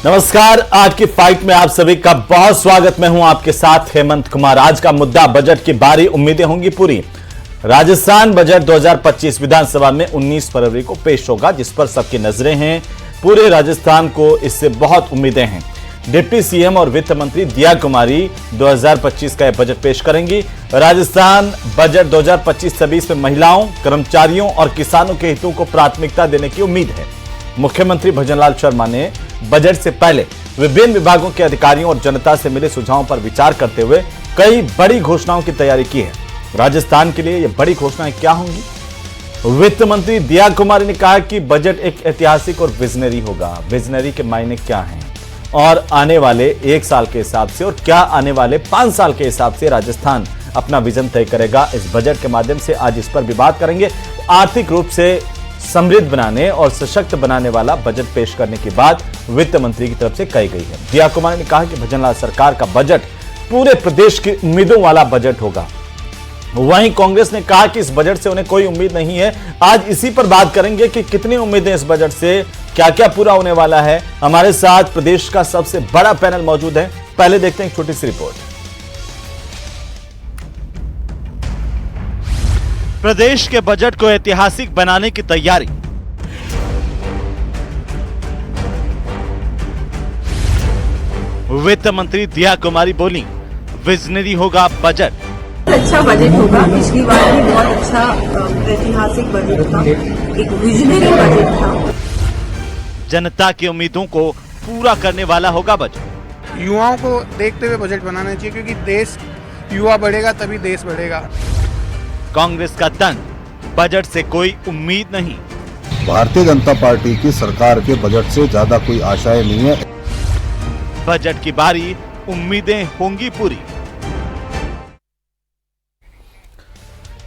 नमस्कार, आज की फाइट में आप सभी का बहुत स्वागत। मैं हूं आपके साथ हेमंत कुमार। आज का मुद्दा बजट की बारी, उम्मीदें होंगी पूरी। राजस्थान बजट 2025 विधानसभा में 19 फरवरी को पेश होगा, जिस पर सबकी नजरें हैं। पूरे राजस्थान को इससे बहुत उम्मीदें हैं। डिप्टी सीएम और वित्त मंत्री दिया कुमारी 2025 का यह बजट पेश करेंगी। राजस्थान बजट 2025-26 में महिलाओं, कर्मचारियों और किसानों के हितों को प्राथमिकता देने की उम्मीद है। मुख्यमंत्री भजनलाल शर्मा ने बजट से पहले विभिन्न विभागों के अधिकारियों और जनता से मिले सुझावों पर विचार करते हुए कई बड़ी घोषणाओं की तैयारी की है। राजस्थान के लिए ये बड़ी घोषणाएं क्या होंगी? वित्त मंत्री दिया कुमारी ने कहा कि बजट एक ऐतिहासिक और विजनरी होगा। विजनरी के मायने क्या हैं और आने वाले 1 साल के हिसाब से और क्या आने वाले 5 साल के हिसाब से राजस्थान अपना विजन तय करेगा। इस बजट के माध्यम से आज इस पर भी बात करेंगे। आर्थिक रूप से समृद्ध बनाने और सशक्त बनाने वाला बजट पेश करने की बात वित्त मंत्री की तरफ से कही गई है। दिया कुमारी ने कहा कि भजनलाल सरकार का बजट पूरे प्रदेश की उम्मीदों वाला बजट होगा। वहीं कांग्रेस ने कहा कि इस बजट से उन्हें कोई उम्मीद नहीं है। आज इसी पर बात करेंगे कि कितनी उम्मीदें इस बजट से, क्या क्या पूरा होने वाला है। हमारे साथ प्रदेश का सबसे बड़ा पैनल मौजूद है। पहले देखते हैं एक छोटी सी रिपोर्ट। प्रदेश के बजट को ऐतिहासिक बनाने की तैयारी। वित्त मंत्री दिया कुमारी बोली, विजनरी होगा बजट। अच्छा बजट होगा। पिछली बार भी बहुत अच्छा ऐतिहासिक बजट था, एक विजनरी बजट था। जनता की उम्मीदों को पूरा करने वाला होगा बजट। युवाओं को देखते हुए बजट बनाना चाहिए, क्योंकि देश युवा बढ़ेगा तभी देश बढ़ेगा। कांग्रेस का तंज, बजट से कोई उम्मीद नहीं। भारतीय जनता पार्टी की सरकार के बजट से ज्यादा कोई आशाएं नहीं है। बजट की बारी, उम्मीदें होंगी पूरी।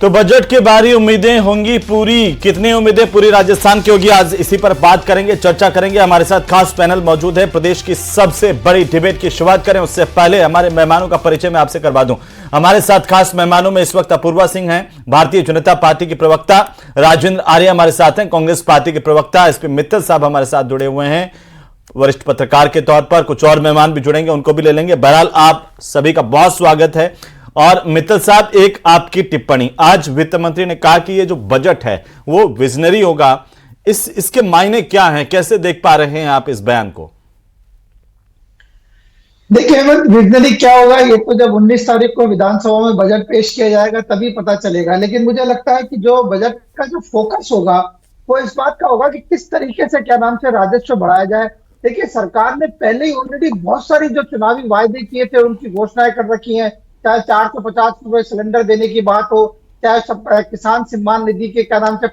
तो बजट की बारी, उम्मीदें होंगी पूरी। कितनी उम्मीदें पूरी राजस्थान की होगी, आज इसी पर बात करेंगे, चर्चा करेंगे। हमारे साथ खास पैनल मौजूद है। प्रदेश की सबसे बड़ी डिबेट की शुरुआत करें उससे पहले हमारे मेहमानों का परिचय मैं आपसे करवा दूं। हमारे साथ खास मेहमानों में इस वक्त अपूर्वा सिंह हैं, भारतीय जनता पार्टी के प्रवक्ता। राजेंद्र आर्य हमारे साथ हैं, कांग्रेस पार्टी के प्रवक्ता। एसपी मित्तल साहब हमारे साथ जुड़े हुए हैं वरिष्ठ पत्रकार के तौर पर। कुछ और मेहमान भी जुड़ेंगे, उनको भी ले लेंगे। बहरहाल आप सभी का बहुत स्वागत है। और मित्तल साहब, एक आपकी टिप्पणी। आज वित्त मंत्री ने कहा कि ये जो बजट है वो विजनरी होगा। इसके मायने क्या हैं, कैसे देख पा रहे हैं आप इस बयान को? देखिए विजनरी क्या होगा, ये तो जब 19 तारीख को विधानसभा में बजट पेश किया जाएगा तभी पता चलेगा। लेकिन मुझे लगता है कि जो बजट का जो फोकस होगा वो इस बात का होगा कि किस तरीके से क्या नाम से राजस्व बढ़ाया जाए। देखिए, सरकार ने पहले ही ऑलरेडी बहुत सारी जो चुनावी वायदे किए थे उनकी घोषणाएं कर रखी हैं। चाहे 450 रुपए सिलेंडर देने की बात हो, चाहे किसान सम्मान निधि के क्या नाम से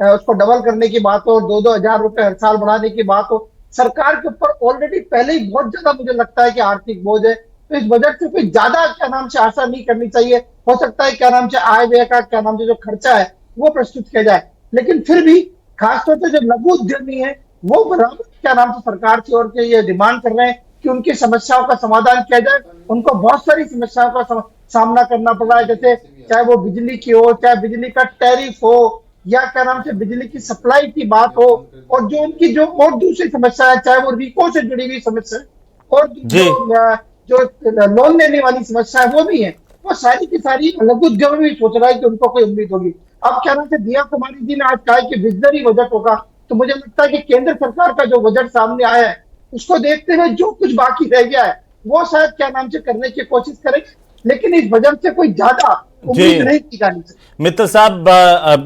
उसको डबल करने की बात हो, 2-2 हजार रुपए हर साल बढ़ाने की बात हो। सरकार के ऊपर ऑलरेडी पहले ही बहुत ज्यादा मुझे लगता है कि आर्थिक बोझ है। तो इस बजट से कोई ज्यादा क्या नाम से आशा नहीं करनी चाहिए। हो सकता है क्या नाम से आय व्यय का क्या नाम से जो खर्चा है वो प्रस्तुत किया जाए, लेकिन फिर भी खासतौर से जो लघु उद्यमी है वो बराबर क्या नाम से सरकार की ओर से ये डिमांड कर रहे हैं कि उनकी समस्याओं का समाधान किया जाए। उनको बहुत सारी समस्याओं का सामना करना पड़ रहा है, जैसे चाहे वो बिजली की हो, चाहे बिजली का टैरिफ हो, या क्या नाम से बिजली की सप्लाई की बात हो, और जो उनकी जो और दूसरी समस्या है, चाहे वो रिको से जुड़ी हुई समस्या और जो लोन लेने वाली समस्या है वो भी है। वो सारी की सारी लघु उद्यम भी सोच रहा है कि उनको कोई उम्मीद होगी। अब क्या नाम से दिया कुमारी जी ने आज कहा कि विजनरी बजट होगा, तो मुझे लगता है कि केंद्र सरकार का जो बजट सामने आया है उसको देखते हुए जो कुछ बाकी रह गया है वो शायद क्या नाम से करने की कोशिश करेंगे, लेकिन इस बजट से कोई ज्यादा उम्मीद नहीं की जानी चाहिए। मित्तल साहब,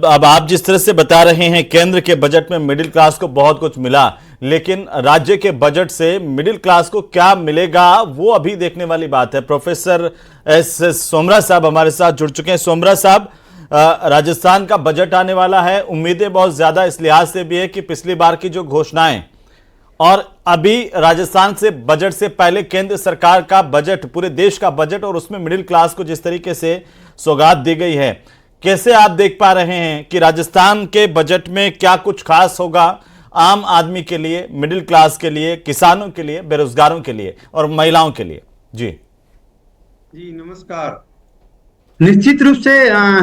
अब आप जिस तरह से बता रहे हैं केंद्र के बजट में मिडिल क्लास को बहुत कुछ मिला, लेकिन राज्य के बजट से मिडिल क्लास को क्या मिलेगा वो अभी देखने वाली बात है। प्रोफेसर एस सोमरा साहब हमारे साथ जुड़ चुके हैं। सोमरा साहब, राजस्थान का बजट आने वाला है, उम्मीदें बहुत ज्यादा इस लिहाज से भी है कि पिछली बार की जो घोषणाएं और अभी राजस्थान से बजट से पहले केंद्र सरकार का बजट, पूरे देश का बजट, और उसमें मिडिल क्लास को जिस तरीके से सौगात दी गई है, कैसे आप देख पा रहे हैं कि राजस्थान के बजट में क्या कुछ खास होगा आम आदमी के लिए, मिडिल क्लास के लिए, किसानों के लिए, बेरोजगारों के लिए और महिलाओं के लिए? जी नमस्कार। निश्चित रूप से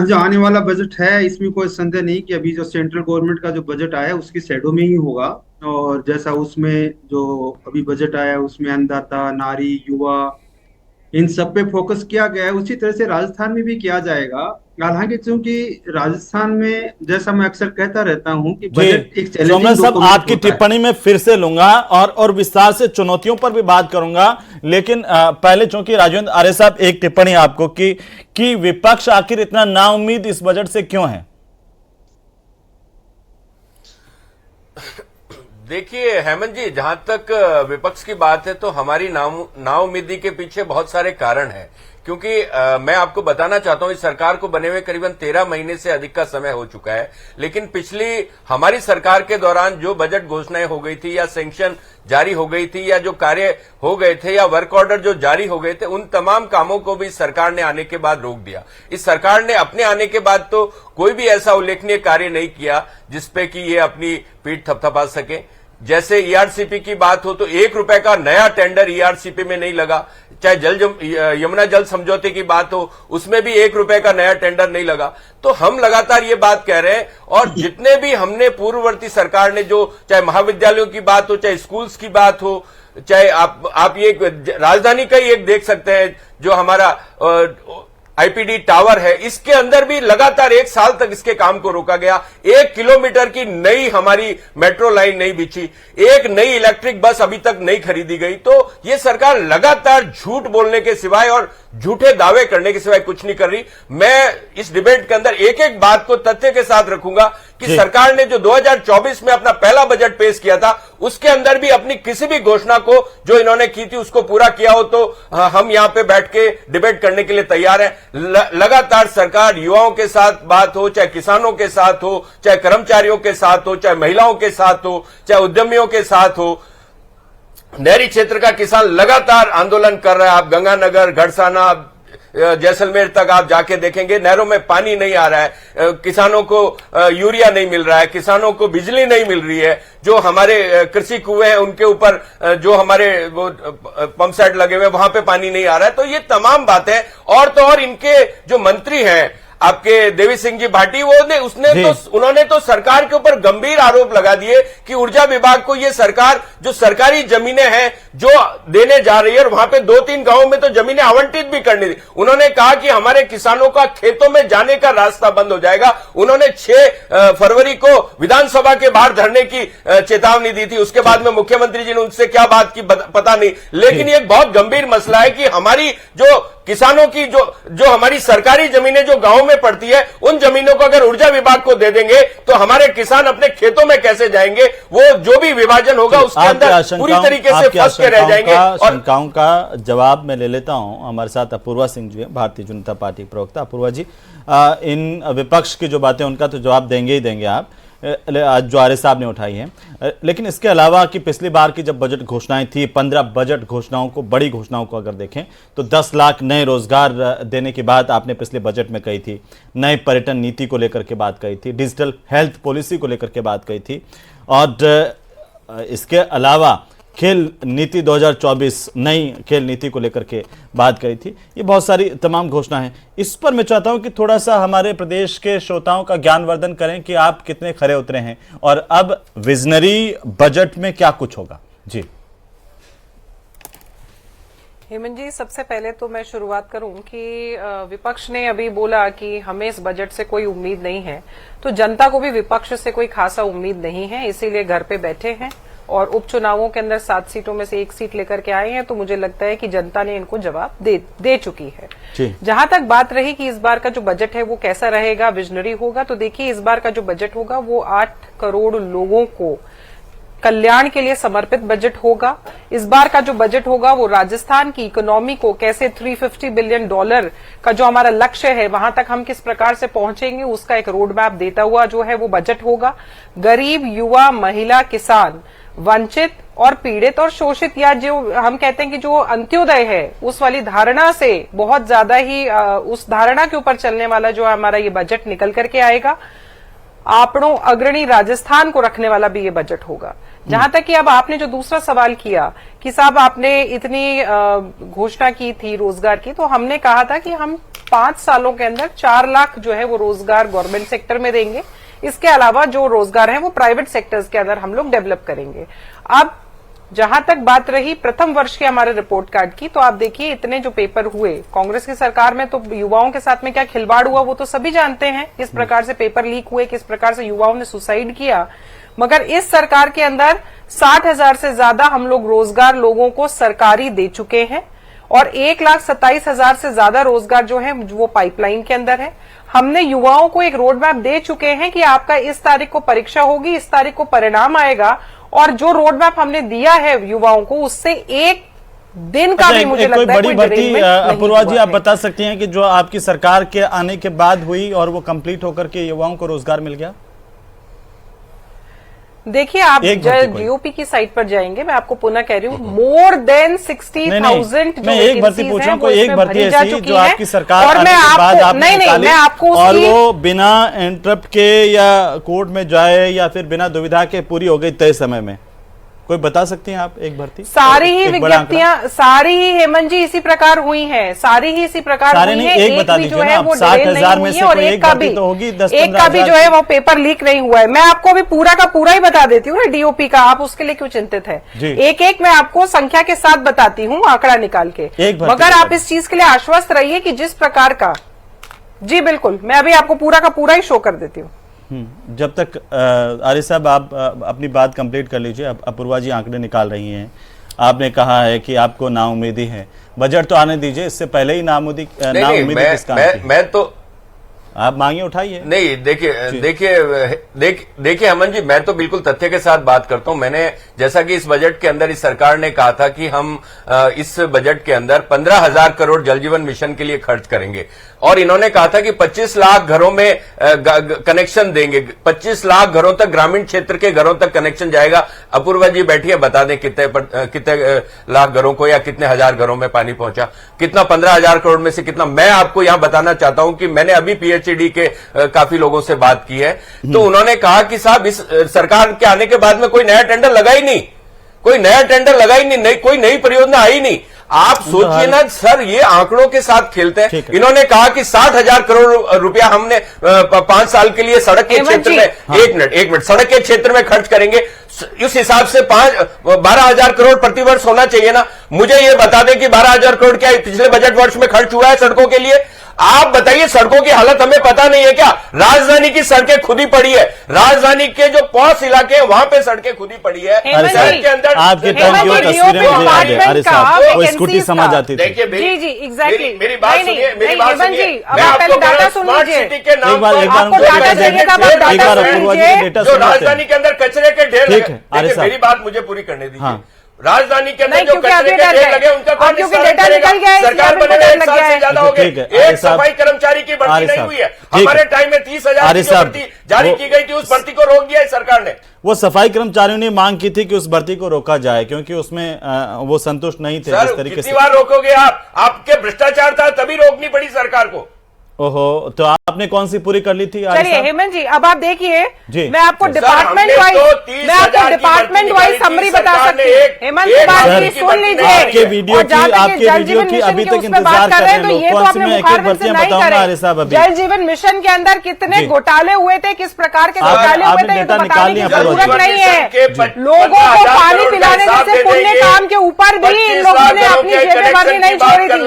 जो आने वाला बजट है इसमें कोई संदेह नहीं कि अभी जो सेंट्रल गवर्नमेंट का जो बजट आया है उसकी शैडो में ही होगा। और जैसा उसमें जो अभी बजट आया उसमें अन्नदाता, नारी, युवा, इन सब पे फोकस किया गया है। उसी तरह से राजस्थान में भी किया जाएगा। हालांकि चूंकि राजस्थान में, जैसा मैं अक्सर कहता रहता हूं कि जी बजट एक सोमनाथ चैलेंजिंग साहब, डॉक्यूमेंट आपकी होता है। टिप्पणी में फिर से लूंगा और विस्तार से चुनौतियों पर भी बात करूंगा, लेकिन पहले चूंकि राजेंद्र आर्य साहब एक टिप्पणी आपको कि विपक्ष आखिर इतना नाउम्मीद इस बजट से क्यों है? देखिए हेमंत जी, जहां तक विपक्ष की बात है तो हमारी नाउम्मीदी के पीछे बहुत सारे कारण हैं। क्योंकि मैं आपको बताना चाहता हूं, इस सरकार को बने हुए करीबन 13 महीने से अधिक का समय हो चुका है, लेकिन पिछली हमारी सरकार के दौरान जो बजट घोषणाएं हो गई थी या सैंक्शन जारी हो गई थी या जो कार्य हो गए थे या वर्क ऑर्डर जो जारी हो गए थे, उन तमाम कामों को भी इस सरकार ने आने के बाद रोक दिया। इस सरकार ने अपने आने के बाद तो कोई भी ऐसा उल्लेखनीय कार्य नहीं किया जिसपे कि ये अपनी पीठ थपथपा सके। जैसे ईआरसीपी की बात हो तो 1 रुपए का नया टेंडर ईआरसीपी में नहीं लगा। चाहे यमुना जल समझौते की बात हो, उसमें भी 1 रुपए का नया टेंडर नहीं लगा। तो हम लगातार ये बात कह रहे हैं, और जितने भी हमने पूर्ववर्ती सरकार ने जो, चाहे महाविद्यालयों की बात हो, चाहे स्कूल्स की बात हो, चाहे आप ये राजधानी का ही एक देख सकते हैं जो हमारा आईपीडी टावर है, इसके अंदर भी लगातार 1 साल तक इसके काम को रोका गया। 1 किलोमीटर की नई हमारी मेट्रो लाइन नहीं बिछी, एक नई इलेक्ट्रिक बस अभी तक नहीं खरीदी गई। तो ये सरकार लगातार झूठ बोलने के सिवाय और झूठे दावे करने के सिवाय कुछ नहीं कर रही। मैं इस डिबेट के अंदर एक एक बात को तथ्य के साथ रखूंगा कि सरकार ने जो 2024 में अपना पहला बजट पेश किया था, उसके अंदर भी अपनी किसी भी घोषणा को जो इन्होंने की थी उसको पूरा किया हो तो हम यहां पे बैठ के डिबेट करने के लिए तैयार हैं। लगातार सरकार युवाओं के साथ बात हो, चाहे किसानों के साथ हो, चाहे कर्मचारियों के साथ हो, चाहे महिलाओं के साथ हो, चाहे उद्यमियों के साथ हो, नहरी क्षेत्र का किसान लगातार आंदोलन कर रहा है। आप गंगानगर, घड़साना, जैसलमेर तक आप जाके देखेंगे, नहरों में पानी नहीं आ रहा है, किसानों को यूरिया नहीं मिल रहा है, किसानों को बिजली नहीं मिल रही है, जो हमारे कृषि कुएं हैं उनके ऊपर जो हमारे वो पंप सेट लगे हुए हैं वहां पे पानी नहीं आ रहा है। तो ये तमाम बातें, और तो और इनके जो मंत्री हैं आपके देवी सिंह जी भाटी, उन्होंने तो सरकार के ऊपर गंभीर आरोप लगा दिए कि ऊर्जा विभाग को ये सरकार जो सरकारी जमीनें हैं जो देने जा रही है, और वहां पे 2-3 गांवों में तो जमीनें आवंटित भी करने दी। उन्होंने कहा कि हमारे किसानों का खेतों में जाने का रास्ता बंद हो जाएगा। उन्होंने 6 फरवरी को विधानसभा के बाहर धरने की चेतावनी दी थी। उसके बाद में मुख्यमंत्री जी ने उनसे क्या बात की पता नहीं, लेकिन ये बहुत गंभीर मसला है कि हमारी जो किसानों की जो हमारी सरकारी जमीनें जो गांव में पड़ती है, उन जमीनों को अगर ऊर्जा विभाग को दे देंगे तो हमारे किसान अपने खेतों में कैसे जाएंगे? वो जो भी विभाजन होगा उसके अंदर पूरी तरीके से फंस के रह जाएंगे। और शंकाओं का जवाब मैं ले लेता हूं। हमारे साथ अपूर्वा सिंह जी हैं, भारतीय जनता पार्टी प्रवक्ता। अपूर्वा जी, इन विपक्ष की जो बातें उनका तो जवाब देंगे ही देंगे आप, आज जो आर्य साहब ने उठाई हैं, लेकिन इसके अलावा कि पिछली बार की जब बजट घोषणाएं थी, 15 बजट घोषणाओं को, बड़ी घोषणाओं को अगर देखें तो 10 लाख नए रोजगार देने की बात आपने पिछले बजट में कही थी, नए पर्यटन नीति को लेकर के बात कही थी, डिजिटल हेल्थ पॉलिसी को लेकर के बात कही थी, और इसके अलावा खेल नीति 2024, नई खेल नीति को लेकर के बात कही थी। ये बहुत सारी तमाम घोषणा है। इस पर मैं चाहता हूं कि थोड़ा सा हमारे प्रदेश के श्रोताओं का ज्ञानवर्धन करें कि आप कितने खरे उतरे हैं और अब विजनरी बजट में क्या कुछ होगा। जी हेमंत जी, सबसे पहले तो मैं शुरुआत करूं कि विपक्ष ने अभी बोला कि हमें इस बजट से कोई उम्मीद नहीं है, तो जनता को भी विपक्ष से कोई खासा उम्मीद नहीं है, इसीलिए घर पे बैठे हैं और उपचुनावों के अंदर 7 सीटों में से 1 सीट लेकर के आए हैं। तो मुझे लगता है कि जनता ने इनको जवाब दे चुकी है। जहां तक बात रही कि इस बार का जो बजट है वो कैसा रहेगा, विजनरी होगा, तो देखिए इस बार का जो बजट होगा वो 8 करोड़ लोगों को कल्याण के लिए समर्पित बजट होगा। इस बार का जो बजट होगा वो राजस्थान की इकोनॉमी को कैसे $350 बिलियन का जो हमारा लक्ष्य है वहां तक हम किस प्रकार से पहुंचेंगे उसका एक रोड मैप देता हुआ जो है वो बजट होगा। गरीब, युवा, महिला, किसान, वंचित और पीड़ित और शोषित, या जो हम कहते हैं कि जो अंत्योदय है उस वाली धारणा से बहुत ज्यादा ही उस धारणा के ऊपर चलने वाला जो हमारा ये बजट निकल करके आएगा। आपड़ों अग्रणी राजस्थान को रखने वाला भी ये बजट होगा। जहां तक कि अब आपने जो दूसरा सवाल किया कि साहब आपने इतनी घोषणा की थी रोजगार की, तो हमने कहा था कि हम 5 सालों के अंदर 4 लाख जो है वो रोजगार गवर्नमेंट सेक्टर में देंगे। इसके अलावा जो रोजगार है वो प्राइवेट सेक्टर्स के अंदर हम लोग डेवलप करेंगे। अब जहां तक बात रही प्रथम वर्ष के हमारे रिपोर्ट कार्ड की, तो आप देखिए इतने जो पेपर हुए कांग्रेस की सरकार में, तो युवाओं के साथ में क्या खिलवाड़ हुआ वो तो सभी जानते हैं, किस प्रकार से पेपर लीक हुए, किस प्रकार से युवाओं ने सुसाइड किया। मगर इस सरकार के अंदर 60,000 से ज्यादा हम लोग रोजगार लोगों को सरकारी दे चुके हैं और 1,27,000 से ज्यादा रोजगार जो है वो पाइपलाइन के अंदर है। हमने युवाओं को एक रोड मैप दे चुके हैं कि आपका इस तारीख को परीक्षा होगी, इस तारीख को परिणाम आएगा, और जो रोड मैप हमने दिया है युवाओं को उससे एक दिन का भी मुझे लगता है बड़ी भर्ती अपूर्वा जी आप बता सकती हैं कि जो आपकी सरकार के आने के बाद हुई और वो कंप्लीट होकर के युवाओं को रोजगार मिल गया? देखिए आप जीओपी की साइट पर जाएंगे, मैं आपको पुनः कह रही हूँ मोर देन 60,000 मैं एक भर्ती पूछ रहा हूँ, कोई एक भर्ती ऐसी जो आपकी सरकार और आने के बाद आपने निकाली मैं आपको और वो बिना इंटरप्ट के या कोर्ट में जाए या फिर बिना दुविधा के पूरी हो गई तय समय में? कोई बता सकती हैं आप एक भर्ती? सारी ही विज्ञप्तियां, सारी ही हेमंत जी इसी प्रकार हुई हैं, सारी ही इसी प्रकार हुई है। एक बता दीजिए ना, 60,000 में से कोई एक भर्ती तो होगी, 10-15,000 एक का भी जो है वो पेपर लीक नहीं हुआ है। मैं आपको अभी पूरा का पूरा ही बता देती हूँ ना डीओपी का, आप उसके लिए क्यों चिंतित है? एक एक मैं आपको संख्या के साथ बताती हूँ आंकड़ा निकाल के, मगर आप इस चीज के लिए आश्वस्त रहिए कि जिस प्रकार का, जी बिल्कुल, मैं अभी आपको पूरा का पूरा ही शो कर देती हूँ। जब तक आरिफ साहब आप अपनी बात कंप्लीट कर लीजिए। अपूर्वा जी आंकड़े निकाल रही हैं, आपने कहा है कि आपको नाउम्मीदी है, बजट तो आने दीजिए, इससे पहले ही नाउम्मीदी किस काम की? मैं तो आप मांगे उठाइए। नहीं, देखिए हेमंत जी, मैं तो बिल्कुल तथ्य के साथ बात करता हूं। मैंने जैसा कि इस बजट के अंदर इस सरकार ने कहा था कि हम इस बजट के अंदर 15,000 करोड़ जल जीवन मिशन के लिए खर्च करेंगे, और इन्होंने कहा था कि 25 लाख घरों में कनेक्शन देंगे, 25 लाख घरों तक, ग्रामीण क्षेत्र के घरों तक कनेक्शन जाएगा। अपूर्वा जी बैठिए, बता दें कितने लाख घरों को या कितने हजार घरों में पानी पहुंचा, कितना 15,000 करोड़ में से कितना। मैं आपको यहां बताना चाहता हूं कि मैंने अभी पीएचडी के काफी लोगों से बात की है, तो उन्होंने कहा कि साहब इस सरकार के आने के बाद में कोई नया टेंडर लगा ही नहीं, कोई नया टेंडर लगा ही नहीं, कोई नई परियोजना आई नहीं। आप सोचिए ना सर, ये आंकड़ों के साथ खेलते हैं। इन्होंने कहा कि 60,000 करोड़ रुपया हमने 5 साल के लिए सड़क के क्षेत्र में, एक मिनट, सड़क के क्षेत्र में खर्च करेंगे। इस हिसाब से 12,000 करोड़ प्रतिवर्ष होना चाहिए ना। मुझे ये बता दें कि 12,000 करोड़ क्या पिछले बजट वर्ष में खर्च हुआ है सड़कों के लिए? आप बताइए, सड़कों की हालत हमें पता नहीं है क्या? राजधानी की सड़कें खुदी पड़ी है, राजधानी के जो पॉश इलाके हैं वहां पे सड़कें खुदी पड़ी है। सड़क के अंदर आपके टाइम की तस्वीरें मुझे याद है। अरे साहब, वो स्कूटी समझ आती थी। देखिए जी एग्जैक्टली, मेरी बात सुनिए, मेरी बात सुनिए। मैं आपको डाटा सुन लीजिए, एक बार जो राजधानी के अंदर कचरे के ढेर लगे, मेरी बात मुझे पूरी करने दीजिए। राजधानी के अंदर जो कचरे के ढेर लगे उनका कौन निस्तारण करेगा? सरकार बनेगा 1 साल से ज्यादा हो गए, एक सफाई कर्मचारी की भर्ती नहीं हुई है। हमारे टाइम में 30,000 की भर्ती जारी की गई थी, उस भर्ती को रोक दिया है सरकार ने। वो सफाई कर्मचारियों ने मांग की थी कि उस भर्ती को रोका जाए, क्योंकि उसमें वो संतुष्ट नहीं थे जिस तरीके से। कितनी बार रोकोगे आप? आपके भ्रष्टाचार था तभी रोकनी पड़ी सरकार को। ओहो, तो आपने कौन सी पूरी कर ली थी? चलिए हेमंत जी, अब आप देखिए, मैं आपको डिपार्टमेंट वाइज समरी बता सकती हूँ। हेमंत कुमार जी सुन लीजिए, आपके वीडियो की अभी तक इंतजार कर रहे हैं लोग। कौन सी मैं एक भर्तियां बताऊंगा अरे साहब। अभी जल जीवन मिशन के अंदर कितने घोटाले हुए थे, किस प्रकार के घोटाले हुए थे, डेटा निकाल लिया। जरूरत नहीं है। लोगों को पानी पिलाने जैसे पुण्य काम के ऊपर भी इन लोगों ने अपनी जेबेबंदी नहीं छोड़ी थी।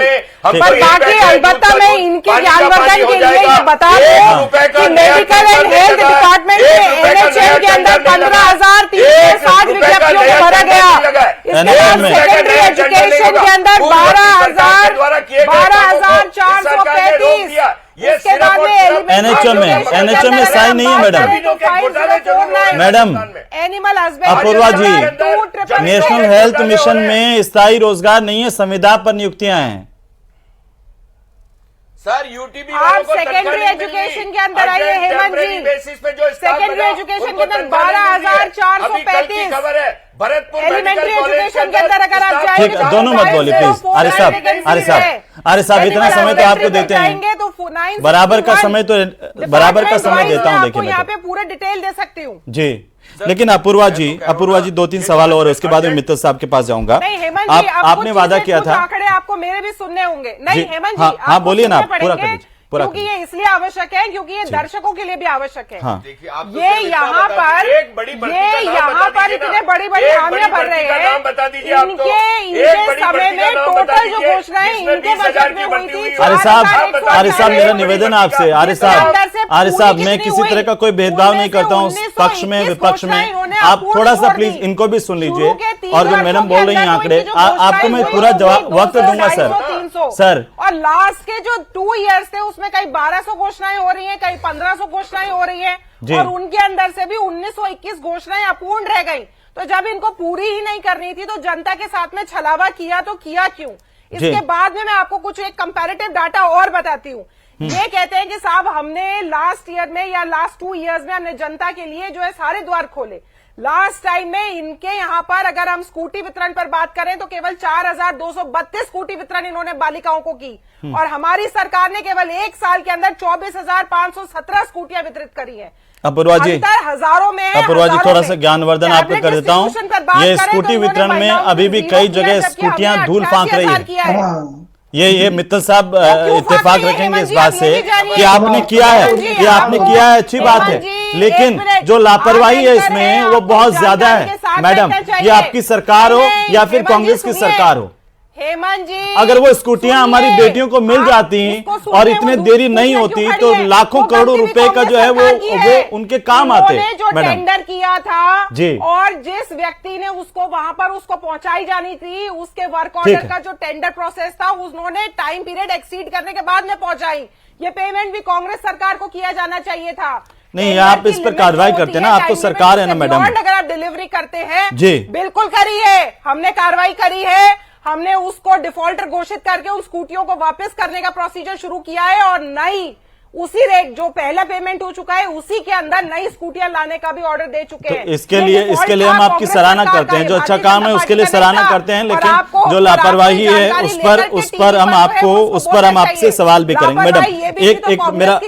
पर बाकी अलबत्ता मैं इनके ज्ञानवर्धन के लिए ये बता दूं कि मेडिकल एंड हेल्थ डिपार्टमेंट में एनएचएम के अंदर 15,360 विज्ञप्तियों को भरा गया। इसके बाद सेकेंडरी एजुकेशन के अंदर 12,435। इसके बाद में एनएचएम में साइन नहीं है मैडम। एनिमल हस्बेंड्री, अपूर्वा जी, नेशनल हेल्थ मिशन में स्थायी रोजगार नहीं है, संविदा पर नियुक्तियां हैं। सर यूटीबी आप सेकेंडरी एजुकेशन के अंदर आइए हेमंत जी, बेसिस पे जो सेकेंडरी एजुकेशन के अंदर 12,435 खबर है। भरतपुर एलिमेंट्री एजुकेशन के अंदर अगर आप जाएंगे ठीक है, दोनों मत बोलिए प्लीज। अरे साहब इतना समय तो आपको देते हैं, बराबर का समय देता हूँ। देखिए यहाँ पे पूरा डिटेल दे सकती हूँ जी। लेकिन अपूर्वा जी 2-3 सवाल और उसके बाद में मित्तल साहब के पास जाऊंगा। नहीं हेमंत जी, आपने वादा किया था, आंकड़े आपको मेरे भी सुनने होंगे। नहीं हेमंत जी, हाँ बोलिए ना, पूरा कर दीजिए। पूरा क्योंकि ये इसलिए आवश्यक है क्योंकि ये दर्शकों के लिए भी आवश्यक है। हाँ। देखिए, आप तो ये सिर्फ इतना यहाँ बता पर दीजिए, एक बड़ी भर्ती का नाम यहाँ बता पर दीजिए इतने ना। बड़ी बड़ी एक हामियां भर रहे भर्ती का हैं। नाम बता दीजिए आप तो। इनके एक बड़ी समय भर्ती का में नाम बता टोटल जो दीजिए, घोषणाएं जिसमें इनके 20,000 बजट की में भर्ती हुई हुई थी। है। आर्य साहब मेरा 4,148 निवेदन है आपसे, आर्य साहब मैं किसी तरह का कोई भेदभाव नहीं करता हूँ पक्ष में विपक्ष में। आप थोड़ा सा प्लीज इनको भी सुन लीजिए। और जो मैडम बोल रही हैं आंकड़े, आपको मैं पूरा जवाब वक्त दूंगा सर। और लास्ट के जो 2 इयर्स थे उसमें कई 1200 घोषणाएं हो रही हैं, कई 1500 घोषणाएं हो रही हैं, और उनके अंदर से भी 1921 घोषणाएं अपूर्ण रह गई। तो जब इनको पूरी ही नहीं करनी थी तो जनता के साथ में छलावा किया तो किया क्यों? इसके बाद में मैं आपको कुछ एक कंपैरेटिव डाटा और बताती हूँ। ये कहते हैं कि साहब हमने लास्ट ईयर में या लास्ट 2 इयर्स में हमने जनता के लिए जो है सारे द्वार खोले। लास्ट टाइम में इनके यहाँ पर अगर हम स्कूटी वितरण पर बात करें तो केवल 4,232 स्कूटी वितरण इन्होंने बालिकाओं को की, और हमारी सरकार ने केवल 1 साल के अंदर 24,517 स्कूटियां वितरित करी है। अपूर्वा जी, हजारों में अपूर्वा जी थोड़ा सा ज्ञानवर्धन आपको कर देता हूँ। ये स्कूटी वितरण में अभी भी कई जगह स्कूटियां धूल फांक रही है। ये मित्तल साहब इत्तेफाक रखेंगे इस बात से कि आपने किया है, ये आपने किया है, अच्छी बात है, लेकिन जो लापरवाही है इसमें वो बहुत ज्यादा है। मैडम, ये आपकी सरकार हो या फिर कांग्रेस की सरकार हो, हेमंत जी, अगर वो स्कूटियां हमारी बेटियों को मिल जाती और इतने देरी नहीं होती तो लाखों करोड़ों रुपए का जो है वो उनके काम आते। जो टेंडर किया था जी, और जिस व्यक्ति ने उसको वहां पर उसको पहुंचाई जानी थी, उसके वर्क ऑर्डर का जो टेंडर प्रोसेस था उन्होंने टाइम पीरियड एक्सीड करने के बाद में पहुंचाई। ये पेमेंट भी कांग्रेस सरकार को किया जाना चाहिए था। नहीं, आप इस पर कार्रवाई करते हैं ना, आप तो सरकार है ना मैडम। अगर आप डिलीवरी करते हैं जी, बिल्कुल करी है, हमने कार्रवाई करी है। हमने उसको डिफॉल्टर घोषित करके उन स्कूटियों को वापस करने का प्रोसीजर शुरू किया है, और नई उसी रेट जो पहला पेमेंट हो चुका है उसी के अंदर नई स्कूटियां लाने का भी ऑर्डर दे चुके हैं। तो इसके लिए हम आपकी सराहना करते हैं, जो अच्छा काम है उसके लिए सराहना करते हैं, लेकिन जो लापरवाही है उस पर हम आपसे सवाल भी करेंगे। मैडम,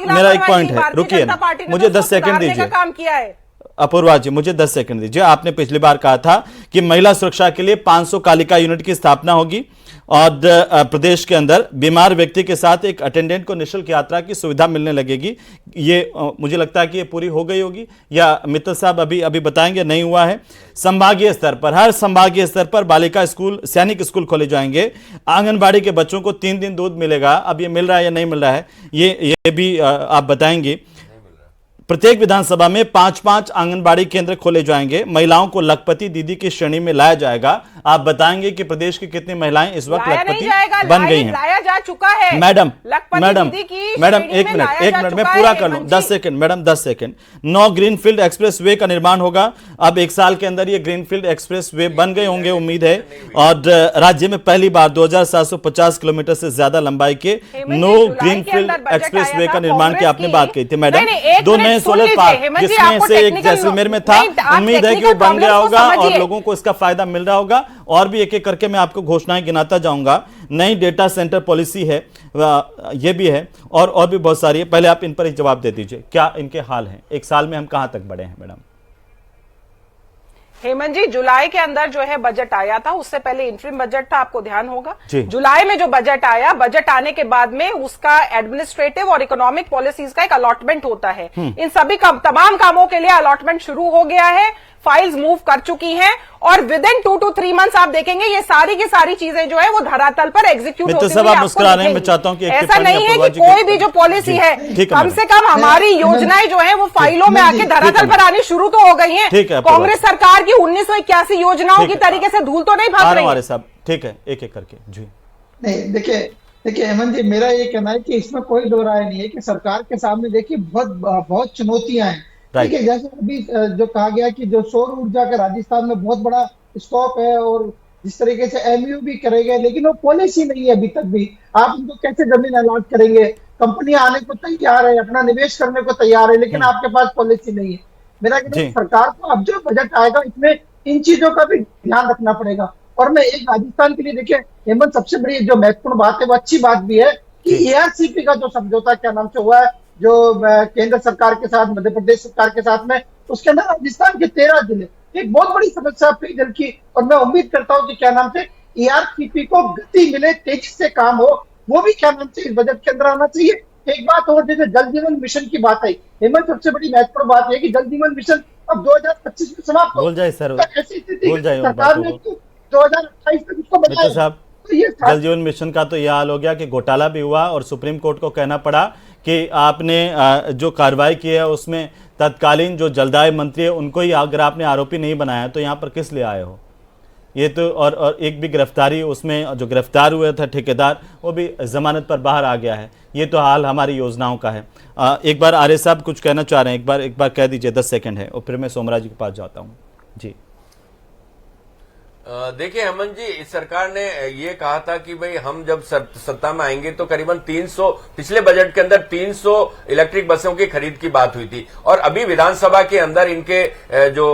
मेरा एक पॉइंट है, रुकिए ना, मुझे 10 सेकंड दीजिए। काम किया है अपूर्वा जी, मुझे 10 सेकंड दीजिए। आपने पिछली बार कहा था कि महिला सुरक्षा के लिए 500 कालिका यूनिट की स्थापना होगी और प्रदेश के अंदर बीमार व्यक्ति के साथ एक अटेंडेंट को निःशुल्क यात्रा की सुविधा मिलने लगेगी। ये मुझे लगता है कि ये पूरी हो गई होगी, या मित्तल साहब अभी बताएंगे नहीं हुआ है। संभागीय स्तर पर, हर संभागीय स्तर पर बालिका स्कूल, सैनिक स्कूल खोले जाएंगे। आंगनबाड़ी के बच्चों को 3 दिन दूध मिलेगा। अब ये मिल रहा है या नहीं मिल रहा है, ये भी आप बताएंगे। प्रत्येक विधानसभा में 5-5 आंगनबाड़ी केंद्र खोले जाएंगे। महिलाओं को लखपति दीदी की श्रेणी में लाया जाएगा। आप बताएंगे कि प्रदेश की कितनी महिलाएं इस वक्त लखपति बन गई हैं? लाया जा चुका है मैडम, एक मिनट मैं पूरा कर लूं। 10 second madam, 10 second. 9 greenfield express way का निर्माण होगा। अब 1 साल के अंदर ये ग्रीनफील्ड एक्सप्रेस वे बन गए होंगे, उम्मीद है। और राज्य में पहली बार 2750 किलोमीटर से ज्यादा लंबाई के 9 ग्रीनफील्ड एक्सप्रेस वे का निर्माण की आपने बात कही थी मैडम। 2 नए सोलर पार्क, जिसमें से एक जैसलमेर में था। उम्मीद है कि वो बन गया होगा और लोगों को इसका फायदा मिल रहा होगा। और भी एक एक करके मैं आपको घोषणाएं गिनाता जाऊंगा। नई डेटा सेंटर पॉलिसी है, ये भी है, और भी बहुत सारी है। पहले आप इन पर एक जवाब दे दीजिए, क्या इनके हाल हैं? 1 साल में हम कहां तक बढ़े हैं मैडम? हेमंत जी, जुलाई के अंदर जो है बजट आया था, उससे पहले इंटरिम बजट था, आपको ध्यान होगा। जी। जुलाई में जो बजट आया, बजट आने के बाद में उसका एडमिनिस्ट्रेटिव और इकोनॉमिक पॉलिसीज का एक अलॉटमेंट होता है। इन सभी तमाम कामों के लिए अलॉटमेंट शुरू हो गया है, फाइल्स मूव कर चुकी हैं, और विद इन 2 to 3 मंथ्स आप देखेंगे ये सारी की सारी चीजें जो है वो धरातल पर एग्जीक्यूट होती हुई आपको दिखेंगी। मैं चाहता हूं कि ऐसा नहीं है कि कोई भी जो पॉलिसी है, कम से कम हमारी योजनाएं जो है वो फाइलों में आके धरातल पर आनी शुरू तो हो गई हैं। कांग्रेस सरकार की 1981 योजनाओं की तरीके से धूल तो नहीं भाग रही है। साहब ठीक है, एक एक करके जी। नहीं, देखिए हेमंत जी, मेरा ये कहना है कि इसमें कोई दो राय नहीं है कि सरकार के सामने देखिए बहुत चुनौतियां हैं। ठीक है, जैसे अभी जो कहा गया कि जो सौर ऊर्जा का राजस्थान में बहुत बड़ा स्कोप है, और जिस तरीके से एमयू भी करेंगे, लेकिन वो पॉलिसी नहीं है अभी तक भी। आप उनको कैसे जमीन अलॉट करेंगे? कंपनियां आने को तैयार है, अपना निवेश करने को तैयार है, लेकिन आपके पास पॉलिसी नहीं है। मेरा कहना है सरकार को अब जो बजट आएगा इसमें इन चीजों का भी ध्यान रखना पड़ेगा। और मैं एक राजस्थान के लिए, देखिए हेमंत, सबसे बड़ी जो महत्वपूर्ण बात है, वो अच्छी बात भी है कि एआरसीपी का जो समझौता क्या नाम से हुआ है, जो केंद्र सरकार के साथ, मध्य प्रदेश सरकार के साथ में, उसके अंदर राजस्थान के 13 जिले, एक बहुत बड़ी समस्या पेयजल की, और मैं उम्मीद करता हूं कि क्या नाम से एआरसीपी को गति मिले, तेजी से काम हो, वो भी क्या नाम से इस बजट के अंदर आना चाहिए। एक बात और, जैसे जल जीवन मिशन की बात आई, हेमंत, सबसे बड़ी महत्वपूर्ण बात यह है कि जल जीवन मिशन अब 2025 में समाप्त हो, बोल जाए सर, तो ऐसी स्थिति बोल जाए उन सरकार बातों ने को। 2028 तक उसको मित्र बढ़ाया। साहब, तो ये जल जीवन मिशन का तो यह हाल हो गया कि घोटाला भी हुआ और सुप्रीम कोर्ट को कहना पड़ा कि आपने जो कार्रवाई की है उसमें तत्कालीन जो जलदाय मंत्री है उनको ही अगर आपने आरोपी नहीं बनाया तो यहाँ पर किस लिए आए हो? ये तो और एक भी गिरफ्तारी, उसमें जो गिरफ्तार हुआ था ठेकेदार वो भी जमानत पर बाहर आ गया है। ये तो हाल हमारी योजनाओं का है। एक बार आर्य साहब कुछ कहना चाह रहे हैं, एक बार कह दीजिए, 10 सेकंड है, और फिर मैं सोमराज जी के पास जाता हूँ जी। देखिए हेमंत जी, इस सरकार ने ये कहा था कि भाई हम जब सत्ता में आएंगे तो करीबन 300, पिछले बजट के अंदर 300 इलेक्ट्रिक बसों की खरीद की बात हुई थी, और अभी विधानसभा के अंदर इनके जो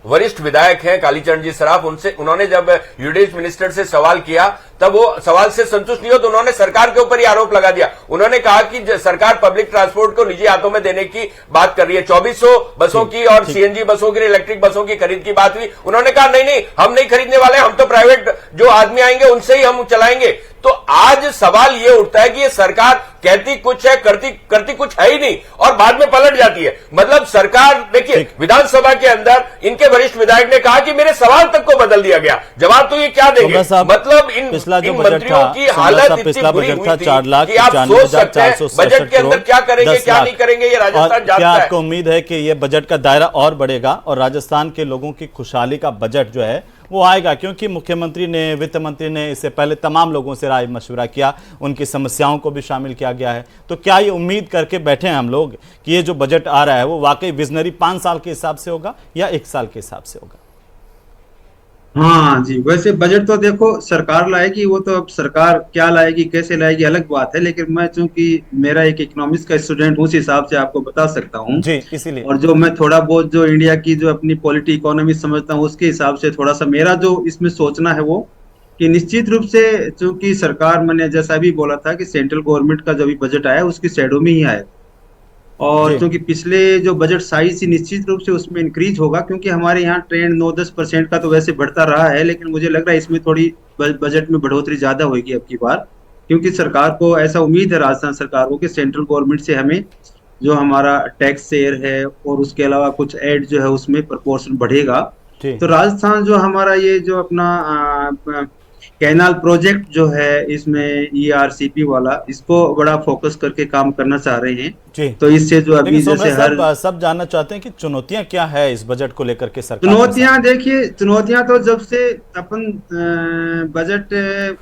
वरिष्ठ विधायक हैं कालीचरण जी सराफ, उन्होंने जब यूडीएच मिनिस्टर से सवाल किया तब वो सवाल से संतुष्ट नहीं हो तो उन्होंने सरकार के ऊपर ही आरोप लगा दिया। उन्होंने कहा कि सरकार पब्लिक ट्रांसपोर्ट को निजी हाथों में देने की बात कर रही है। 2400 बसों की और सीएनजी बसों की, इलेक्ट्रिक बसों की खरीद की बात हुई, उन्होंने कहा नहीं हम नहीं खरीदने वाले, हम तो प्राइवेट जो आदमी आएंगे उनसे ही हम चलाएंगे। तो आज सवाल ये उठता है कि ये सरकार कहती कुछ है, करती कुछ है ही नहीं, और बाद में पलट जाती है। मतलब सरकार, देखिए विधानसभा के अंदर इनके वरिष्ठ विधायक ने कहा कि मेरे सवाल तक को बदल दिया गया। जवाब तो ये क्या देंगे? मतलब इन मंत्रियों की हालत इतनी बुरी हुई थी कि आप सोच सकते हैं बजट के अंदर क्या करेंगे क्या नहीं करेंगे, ये राजस्थान जानता है। क्या आपको उम्मीद है कि ये बजट का दायरा और बढ़ेगा और राजस्थान के लोगों की खुशहाली का बजट जो है वो आएगा? क्योंकि मुख्यमंत्री ने, वित्त मंत्री ने इससे पहले तमाम लोगों से राय मशवरा किया, उनकी समस्याओं को भी शामिल किया गया है। तो क्या ये उम्मीद करके बैठे हैं हम लोग कि ये जो बजट आ रहा है वो वाकई विजनरी 5 साल के हिसाब से होगा या 1 साल के हिसाब से होगा? हाँ जी, वैसे बजट तो देखो सरकार लाएगी, वो तो अब सरकार क्या लाएगी कैसे लाएगी अलग बात है, लेकिन मैं चूंकि मेरा एक इकोनॉमिक्स का स्टूडेंट हूँ, उस हिसाब से आपको बता सकता हूँ जी, इसीलिए। और जो मैं थोड़ा बहुत जो इंडिया की जो अपनी पॉलिटी इकोनॉमी समझता हूँ उसके हिसाब से थोड़ा सा मेरा जो इसमें सोचना है वो कि निश्चित रूप से चूंकि सरकार, मैंने जैसा भी बोला था कि सेंट्रल गवर्नमेंट का जो भी बजट आया उसकी शैडो में ही आया, और क्योंकि पिछले जो बजट साइज निश्चित रूप से उसमें इंक्रीज होगा, क्योंकि हमारे यहाँ ट्रेंड 9-10% का तो वैसे बढ़ता रहा है, लेकिन मुझे लग रहा है इसमें थोड़ी बजट में बढ़ोतरी ज्यादा होगी अब की बार, क्योंकि सरकार को ऐसा उम्मीद है, राजस्थान सरकार को, कि सेंट्रल गवर्नमेंट से हमें जो हमारा टैक्स शेयर है और उसके अलावा कुछ एड जो है उसमें प्रपोर्शन बढ़ेगा। तो राजस्थान जो हमारा ये जो अपना कैनाल प्रोजेक्ट जो है इसमें ERCP वाला, इसको बड़ा फोकस करके काम करना चाह रहे हैं जी। तो इससे जो अभी जैसे सब जानना चाहते हैं कि चुनौतियां क्या है इस बजट को लेकर के सरकार? चुनौतियां, देखिए चुनौतियां तो जब से अपन बजट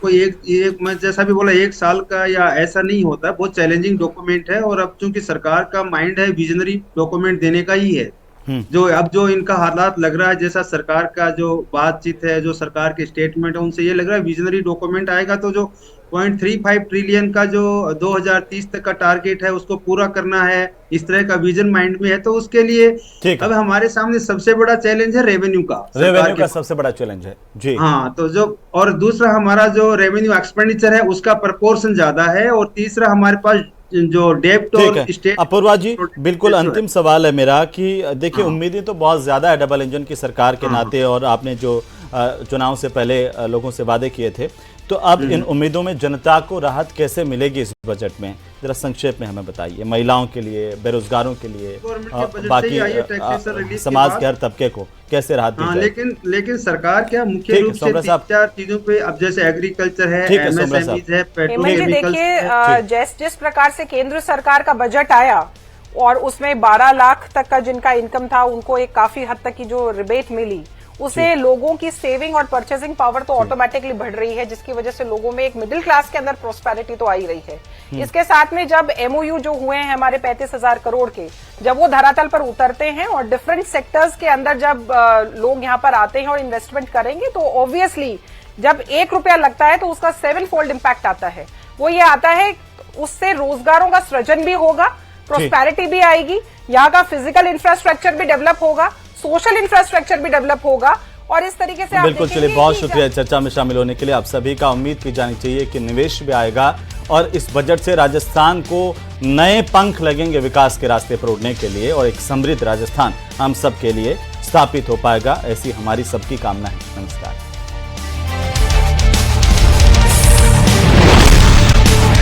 को एक मैं जैसा भी बोला 1 साल का या ऐसा नहीं होता, बहुत चैलेंजिंग डॉक्यूमेंट है, और अब चूंकि सरकार का माइंड है विजनरी डॉक्यूमेंट देने का ही है, जो इनका हालात लग रहा है, जैसा सरकार का जो बातचीत है, जो सरकार के स्टेटमेंट है, उनसे ये लग रहा है विजनरी डॉक्यूमेंट आएगा तो जो 0.35 ट्रिलियन का जो 2030 तक का टारगेट है उसको पूरा करना है, इस तरह का विजन माइंड में है। तो उसके लिए अब हमारे सामने सबसे बड़ा चैलेंज है रेवेन्यू का सबसे बड़ा चैलेंज है जी। हाँ, तो जो, और दूसरा हमारा जो रेवेन्यू एक्सपेंडिचर है उसका प्रपोर्शन ज्यादा है, और तीसरा हमारे पास जो डेब्ट और स्टेट। अपूर्वा जी, बिल्कुल अंतिम सवाल है मेरा कि देखिए उम्मीदें तो बहुत ज्यादा है डबल इंजन की सरकार के नाते, और आपने जो चुनाव से पहले लोगों से वादे किए थे, तो अब इन उम्मीदों में जनता को राहत कैसे मिलेगी इस बजट में? जरा संक्षेप में हमें बताइए, महिलाओं के लिए, बेरोजगारों के लिए, बाकी समाज के हर तबके को कैसे राहत दी जाए? लेकिन सरकार क्या मुख्य रूप से 3-4 चीजों पे, अब जैसे एग्रीकल्चर है, MSMEs है, पेट्रोकेमिकल्स है, जिस प्रकार से केंद्र सरकार का बजट आया और उसमें 12 लाख तक का जिनका इनकम था उनको एक काफी हद तक की जो रिबेट मिली, उसे लोगों की सेविंग और परचेसिंग पावर तो ऑटोमेटिकली बढ़ रही है, जिसकी वजह से लोगों में एक मिडिल क्लास के अंदर प्रोस्पेरिटी तो आ ही रही है। इसके साथ में जब MOU जो हुए हैं हमारे 35,000 करोड़ के, जब वो धरातल पर उतरते हैं और डिफरेंट सेक्टर्स के अंदर जब लोग यहाँ पर आते हैं और इन्वेस्टमेंट करेंगे, तो ऑब्वियसली जब 1 रुपया लगता है तो उसका 7-fold इम्पैक्ट आता है। वो ये आता है, उससे रोजगारों का सृजन भी होगा, प्रोस्पेरिटी भी आएगी, यहाँ का फिजिकल इंफ्रास्ट्रक्चर भी डेवलप होगा, सोशल इंफ्रास्ट्रक्चर भी डेवलप होगा, और इस तरीके से बिल्कुल। चलिए, बहुत शुक्रिया चर्चा में शामिल होने के लिए। आप सभी का उम्मीद की जानी चाहिए कि निवेश भी आएगा और इस बजट से राजस्थान को नए पंख लगेंगे विकास के रास्ते पर उड़ने के लिए, और एक समृद्ध राजस्थान हम सब के लिए स्थापित हो पाएगा, ऐसी हमारी सबकी कामना है। नमस्कार।